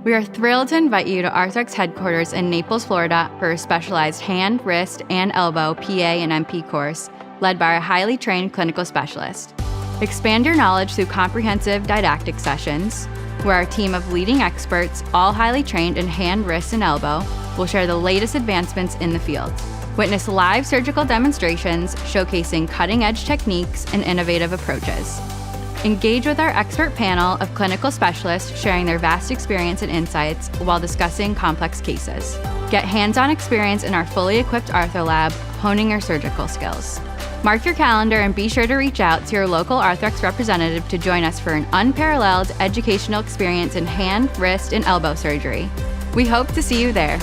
We are thrilled to invite you to Arthrex headquarters in Naples, Florida for a specialized hand, wrist, and elbow PA and MP course led by our highly trained clinical specialist. Expand your knowledge through comprehensive didactic sessions, where our team of leading experts, all highly trained in hand, wrist, and elbow, will share the latest advancements in the field. Witness live surgical demonstrations showcasing cutting-edge techniques and innovative approaches. Engage with our expert panel of clinical specialists sharing their vast experience and insights while discussing complex cases. Get hands-on experience in our fully equipped ArthroLab, honing your surgical skills. Mark your calendar and be sure to reach out to your local Arthrex representative to join us for an unparalleled educational experience in hand, wrist, and elbow surgery. We hope to see you there.